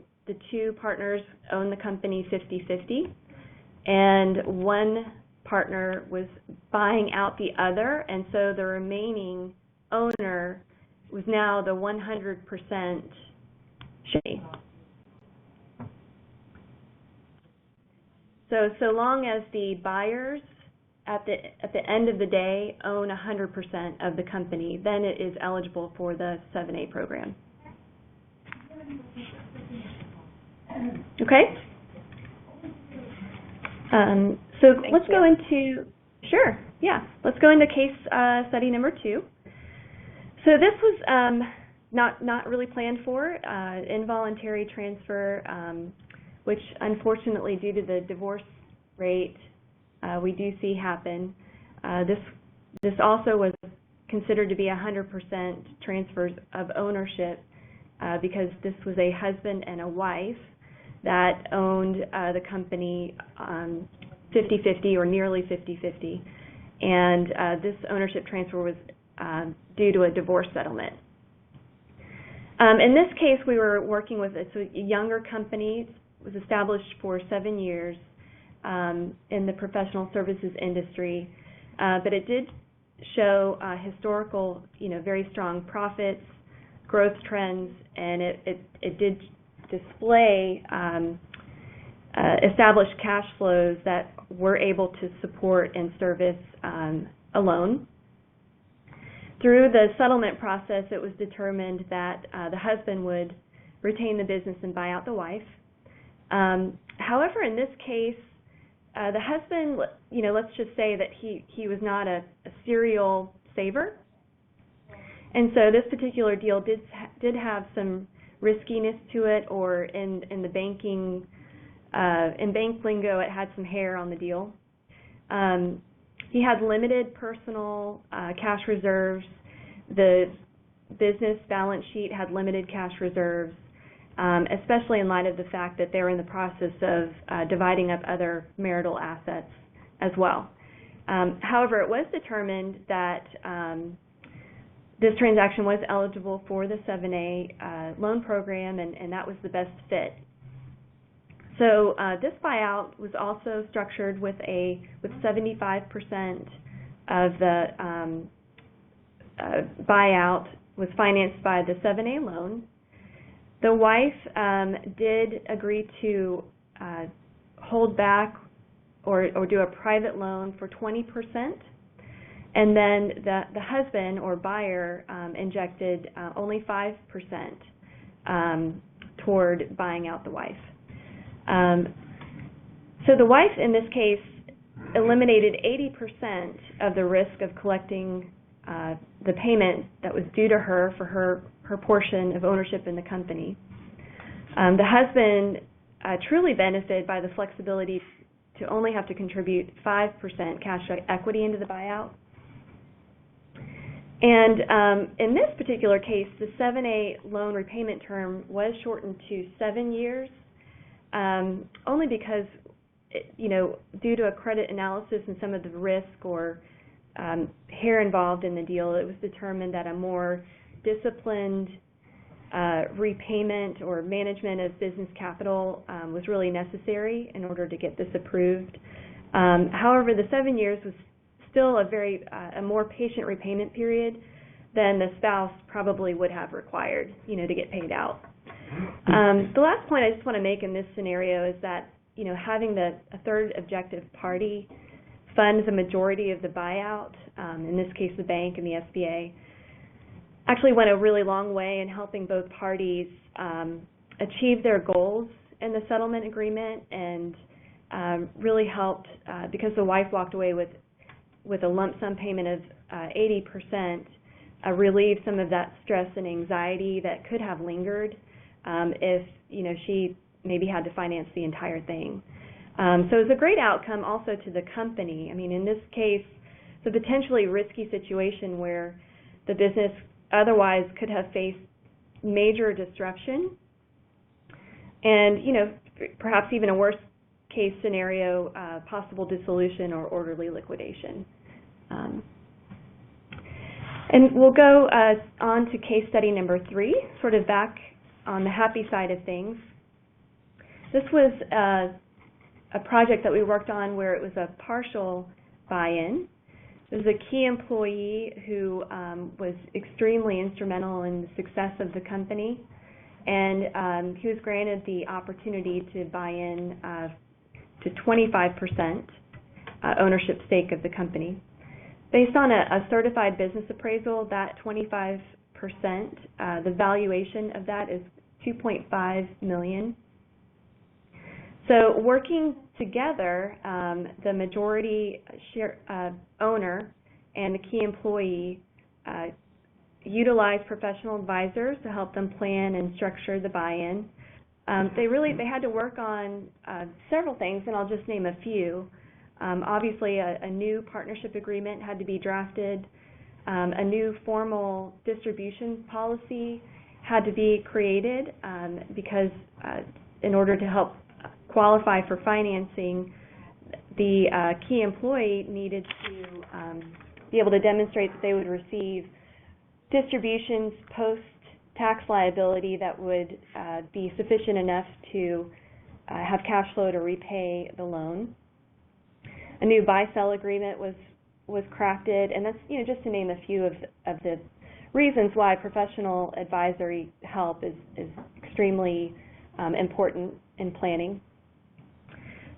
two partners owned the company 50-50, and one partner was buying out the other, and so the remaining owner was now the 100% share. So long as the buyers at the end of the day own 100% of the company, then it is eligible for the 7A program. Okay? So let's go into, sure, yeah, let's go into case study number 2. So this was not really planned for, involuntary transfer, which unfortunately due to the divorce rate we do see happen. This also was considered to be 100% transfers of ownership because this was a husband and a wife that owned the company 50-50 or nearly 50-50, and this ownership transfer was due to a divorce settlement. In this case, we were working with a younger company. It was established for 7 years in the professional services industry, but it did show historical, very strong profits, growth trends, and it did display established cash flows that were able to support and service a loan. Through the settlement process, it was determined that the husband would retain the business and buy out the wife. However, in this case, the husband, let's just say that he was not a serial saver, and so this particular deal did have some riskiness to it, or in the banking, in bank lingo, it had some hair on the deal. He had limited personal cash reserves. The business balance sheet had limited cash reserves, especially in light of the fact that they're in the process of dividing up other marital assets as well. However, it was determined that this transaction was eligible for the 7A loan program, and that was the best fit. So this buyout was also structured with 75% of the buyout was financed by the 7A loan. The wife did agree to hold back or do a private loan for 20%, and then the husband or buyer injected only 5%. toward buying out the wife. So the wife, in this case, eliminated 80% of the risk of collecting the payment that was due to her for her portion of ownership in the company. The husband truly benefited by the flexibility to only have to contribute 5% cash equity into the buyout. And in this particular case, the 7A loan repayment term was shortened to 7 years, only because, due to a credit analysis and some of the risk or hair involved in the deal, it was determined that a more disciplined repayment or management of business capital was really necessary in order to get this approved. However, the 7 years was still a more patient repayment period than the spouse probably would have required, to get paid out. The last point I just want to make in this scenario is that, having a third objective party fund the majority of the buyout, in this case the bank and the SBA, actually went a really long way in helping both parties achieve their goals in the settlement agreement, and really helped because the wife walked away with a lump sum payment of 80%, relieve some of that stress and anxiety that could have lingered if she maybe had to finance the entire thing. So it's a great outcome also to the company. I mean, in this case, it's a potentially risky situation where the business otherwise could have faced major disruption and, perhaps even a worst case scenario, possible dissolution or orderly liquidation. And we'll go on to case study number 3, sort of back on the happy side of things. This was a project that we worked on where it was a partial buy-in. There was a key employee who was extremely instrumental in the success of the company, and he was granted the opportunity to buy in to 25% ownership stake of the company. Based on a certified business appraisal, that 25%, the valuation of that is $2.5 million. So working together, the majority share owner and the key employee utilized professional advisors to help them plan and structure the buy-in. They had to work on several things, and I'll just name a few. Obviously, a new partnership agreement had to be drafted. A new formal distribution policy had to be created because in order to help qualify for financing, the key employee needed to be able to demonstrate that they would receive distributions post-tax liability that would be sufficient enough to have cash flow to repay the loan. A new buy-sell agreement was crafted, and that's just to name a few of the reasons why professional advisory help is extremely important in planning.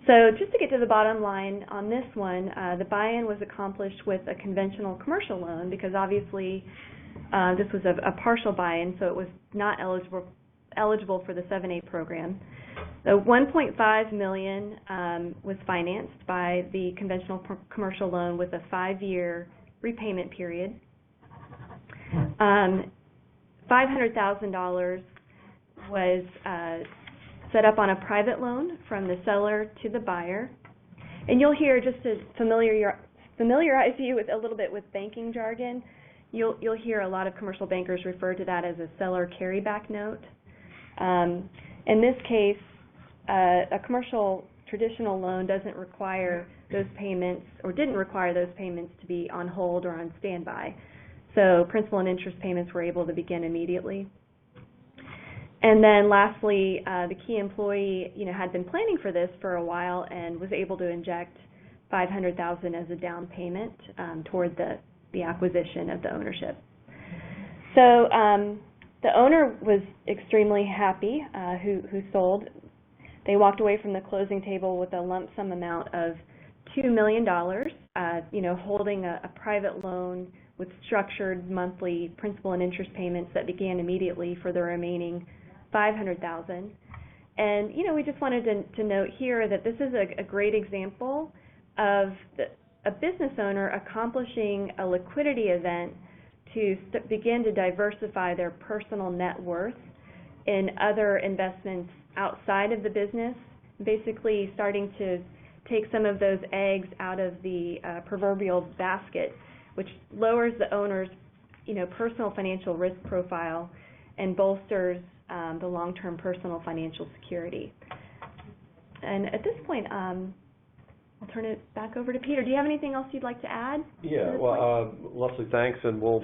So just to get to the bottom line on this one, the buy-in was accomplished with a conventional commercial loan because obviously this was a partial buy-in, so it was not eligible for the 7A program. The $1.5 million was financed by the conventional commercial loan with a 5-year repayment period. $500,000 was set up on a private loan from the seller to the buyer. And you'll hear, just to familiarize you with a little bit with banking jargon, you'll hear a lot of commercial bankers refer to that as a seller carryback note. In this case, a commercial traditional loan doesn't require those payments, or didn't require those payments to be on hold or on standby. So principal and interest payments were able to begin immediately. And then lastly, the key employee, had been planning for this for a while and was able to inject $500,000 as a down payment toward the acquisition of the ownership. So the owner was extremely happy who sold. They walked away from the closing table with a lump sum amount of $2 million, holding a private loan with structured monthly principal and interest payments that began immediately for the remaining $500,000. And, we just wanted to note here that this is a great example of a business owner accomplishing a liquidity event to begin to diversify their personal net worth in other investments outside of the business, basically starting to take some of those eggs out of the proverbial basket, which lowers the owner's personal financial risk profile and bolsters the long-term personal financial security. And at this point, I'll turn it back over to Peter. Do you have anything else you'd like to add? Yeah, well, Leslie, thanks, and we'll,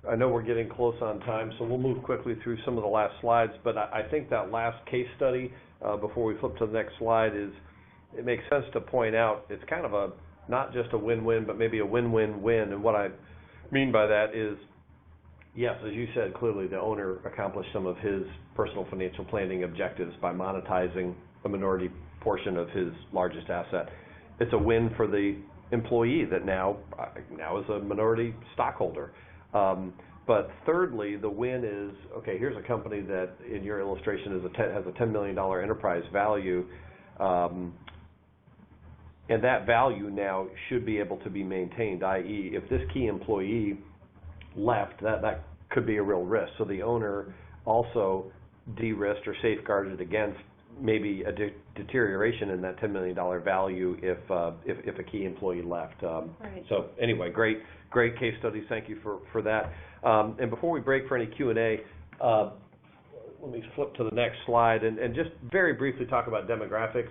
I know we're getting close on time, so we'll move quickly through some of the last slides, but I think that last case study, before we flip to the next slide, it makes sense to point out it's kind of not just a win-win, but maybe a win-win-win, and what I mean by that is, yes, as you said, clearly the owner accomplished some of his personal financial planning objectives by monetizing a minority portion of his largest asset. It's a win for the employee that now is a minority stockholder. But thirdly, the win is, okay, here's a company that in your illustration has a $10 million enterprise value, and that value now should be able to be maintained, i.e., if this key employee left, that could be a real risk. So the owner also de-risked or safeguarded against maybe a deterioration in that $10 million value if a key employee left. Right. So anyway, great case studies. Thank you for that. And before we break for any Q&A, let me flip to the next slide and just very briefly talk about demographics.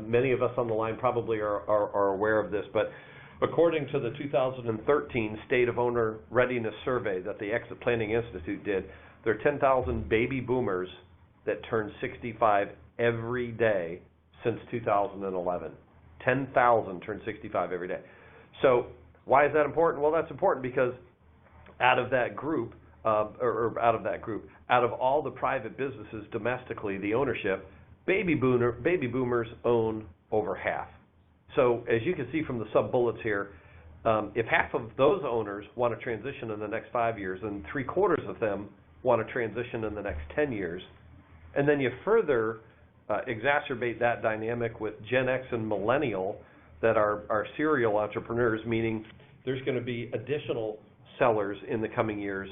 Many of us on the line probably are aware of this, but according to the 2013 State of Owner Readiness Survey that the Exit Planning Institute did, there are 10,000 baby boomers that turned 65 every day since 2011. 10,000 turned 65 every day. So why is that important? Well, that's important because out of all the private businesses domestically, the ownership, baby boomers own over half. So as you can see from the sub-bullets here, if half of those owners want to transition in the next 5 years and 3/4 of them want to transition in the next 10 years, and then you further exacerbate that dynamic with Gen X and Millennial that are serial entrepreneurs, meaning there's going to be additional sellers in the coming years.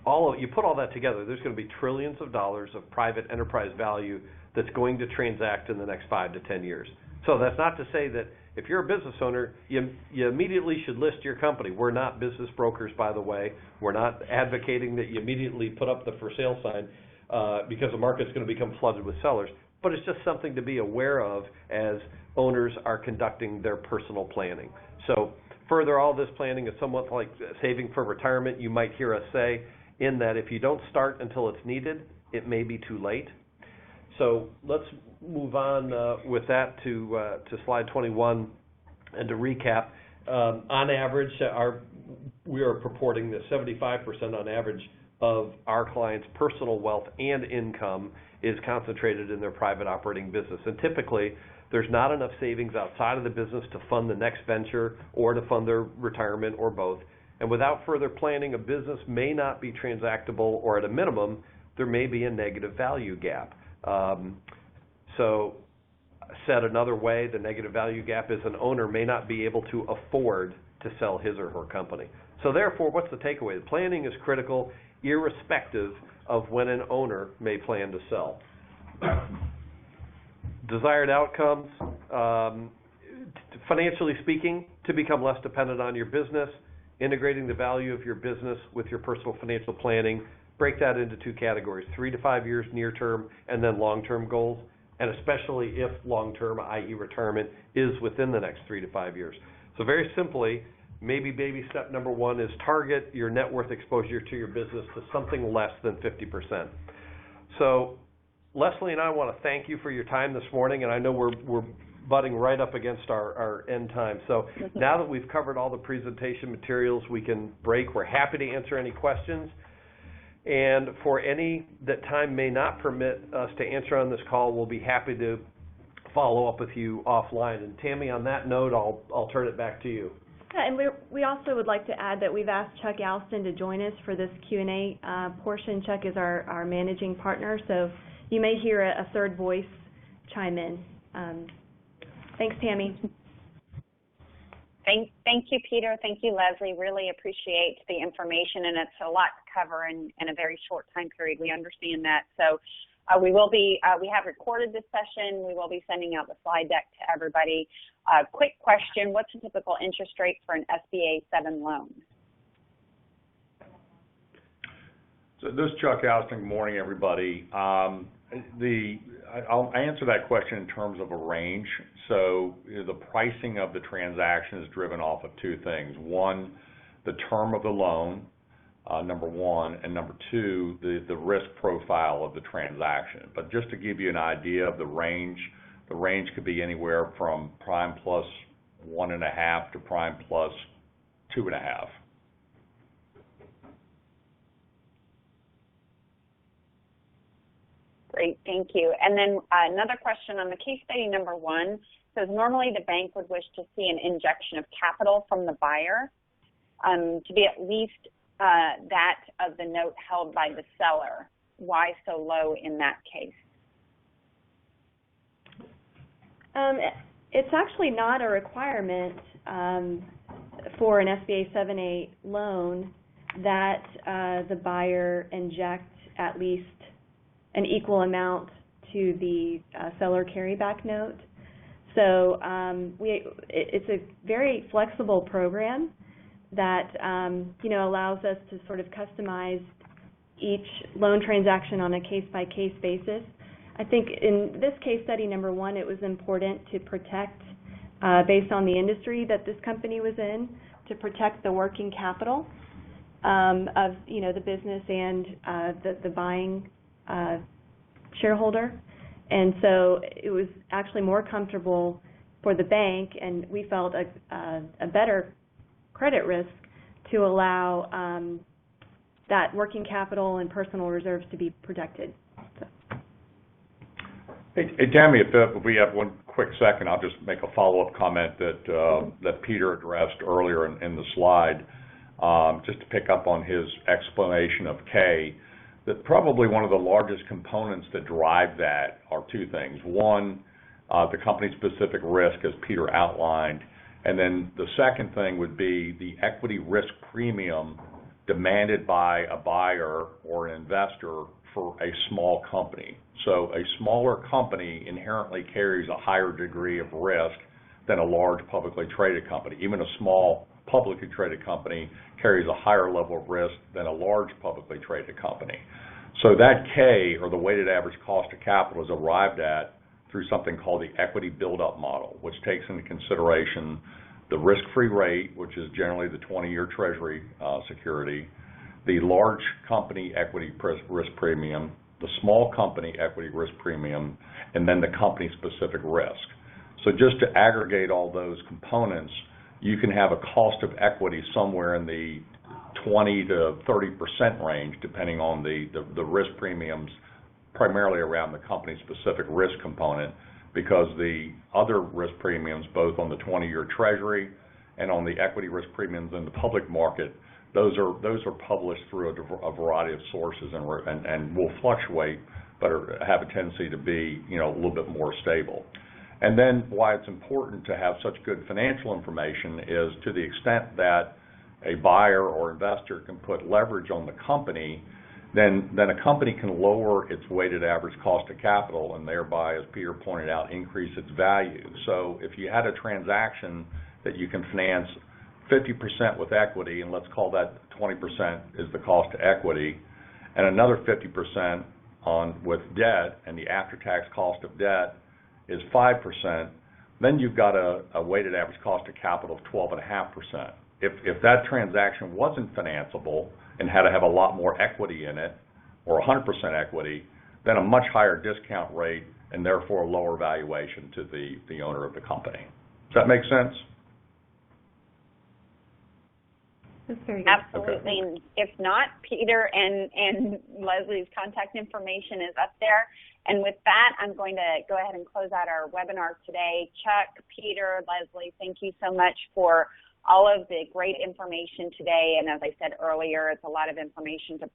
You put all that together, there's going to be trillions of dollars of private enterprise value that's going to transact in the next 5 to 10 years. So that's not to say that if you're a business owner, you immediately should list your company. We're not business brokers, by the way. We're not advocating that you immediately put up the for sale sign because the market's going to become flooded with sellers. But it's just something to be aware of as owners are conducting their personal planning. So further, all this planning is somewhat like saving for retirement. You might hear us say in that if you don't start until it's needed, it may be too late. So let's move on with that to slide 21, and to recap. On average, we are purporting that 75% on average of our clients' personal wealth and income is concentrated in their private operating business. And typically, there's not enough savings outside of the business to fund the next venture or to fund their retirement or both. And without further planning, a business may not be transactable, or at a minimum, there may be a negative value gap. So said another way, the negative value gap is an owner may not be able to afford to sell his or her company. So therefore, what's the takeaway? The planning is critical, irrespective of when an owner may plan to sell. Desired outcomes, financially speaking, to become less dependent on your business, integrating the value of your business with your personal financial planning. Break that into two categories, 3 to 5 years near term and then long-term goals, and especially if long-term, i.e. retirement, is within the next 3 to 5 years. So very simply, maybe baby step number one is target your net worth exposure to your business to something less than 50%. So Leslie and I want to thank you for your time this morning, and I know we're butting right up against our end time. So now that we've covered all the presentation materials, we can break. We're happy to answer any questions. And for any that time may not permit us to answer on this call, we'll be happy to follow up with you offline. And Tammy, on that note, I'll turn it back to you. Yeah, and we also would like to add that we've asked Chuck Alston to join us for this Q&A portion. Chuck is our managing partner, so you may hear a third voice chime in. Thanks, Tammy. Thank you, Peter. Thank you, Leslie. Really appreciate the information, and it's a lot to cover in a very short time period. We understand that. So we have recorded this session. We will be sending out the slide deck to everybody. Quick question, what's the typical interest rate for an SBA 7 loan? So this is Chuck Alston. Good morning, everybody. I'll answer that question in terms of a range. So the pricing of the transaction is driven off of two things. One, the term of the loan, number one, and number two, the risk profile of the transaction. But just to give you an idea of the range could be anywhere from prime plus 1.5 to prime plus 2.5. Great, thank you. And then another question on the case study number 1 says normally the bank would wish to see an injection of capital from the buyer to be at least that of the note held by the seller. Why so low in that case? It's actually not a requirement for an SBA 7(a) loan that the buyer inject at least an equal amount to the seller carryback note. So it's a very flexible program that allows us to sort of customize each loan transaction on a case-by-case basis. I think in this case study number 1, it was important to protect, based on the industry that this company was in, to protect the working capital of the business and the buying shareholder. And so it was actually more comfortable for the bank, and we felt a better credit risk to allow that working capital and personal reserves to be protected. So. Hey, Tammy, if we have one quick second, I'll just make a follow-up comment that Peter addressed earlier in the slide, just to pick up on his explanation of K. That probably one of the largest components that drive that are two things. One, the company-specific risk, as Peter outlined, and then the second thing would be the equity risk premium demanded by a buyer or an investor for a small company. So a smaller company inherently carries a higher degree of risk than a large publicly traded company. Even a small publicly traded company carries a higher level of risk than a large publicly traded company. So that K, or the weighted average cost of capital, is arrived at through something called the equity build-up model, which takes into consideration the risk-free rate, which is generally the 20-year Treasury security, the large company equity risk premium, the small company equity risk premium, and then the company-specific risk. So just to aggregate all those components, you can have a cost of equity somewhere in the 20 to 30% range, depending on the risk premiums, primarily around the company-specific risk component, because the other risk premiums, both on the 20-year Treasury and on the equity risk premiums in the public market, those are published through a variety of sources and will fluctuate, but have a tendency to be a little bit more stable. And then why it's important to have such good financial information is to the extent that a buyer or investor can put leverage on the company, then a company can lower its weighted average cost of capital and thereby, as Peter pointed out, increase its value. So if you had a transaction that you can finance 50% with equity, and let's call that 20% is the cost of equity, and another 50% with debt, and the after-tax cost of debt is 5%, then you've got a weighted average cost of capital of 12.5%. If that transaction wasn't financeable and had to have a lot more equity in it, or 100% equity, then a much higher discount rate and therefore a lower valuation to the owner of the company. Does that make sense? That's very good. Absolutely. Okay. If not, Peter and Leslie's contact information is up there. And with that, I'm going to go ahead and close out our webinar today. Chuck, Peter, Leslie, thank you so much for all of the great information today. And as I said earlier, it's a lot of information to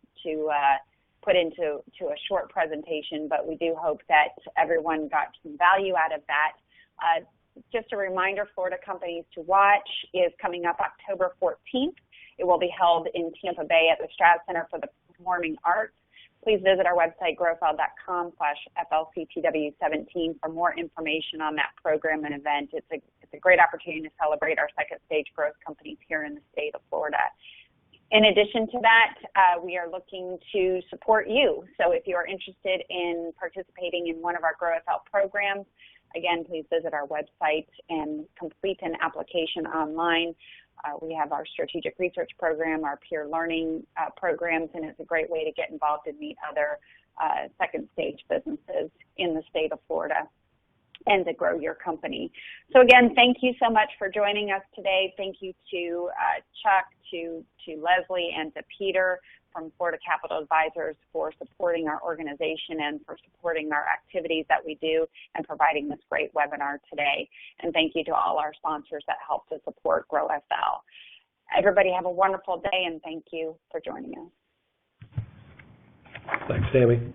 put into a short presentation, but we do hope that everyone got some value out of that. Just a reminder, Florida Companies to Watch is coming up October 14th. It will be held in Tampa Bay at the Straz Center for the Performing Arts. Please visit our website, growfile.com/FLCTW17 for more information on that program and event. It's a great opportunity to celebrate our second stage growth companies here in the state of Florida. In addition to that, we are looking to support you. So if you are interested in participating in one of our Grow FL programs, again, please visit our website and complete an application online. We have our strategic research program, our peer learning programs, and it's a great way to get involved and meet other second stage businesses in the state of Florida and to grow your company. So again, thank you so much for joining us today. Thank you to Chuck, to Leslie, and to Peter from Florida Capital Advisors for supporting our organization and for supporting our activities that we do and providing this great webinar today. And thank you to all our sponsors that help to support Grow FL. Everybody have a wonderful day, and thank you for joining us. Thanks, Tammy.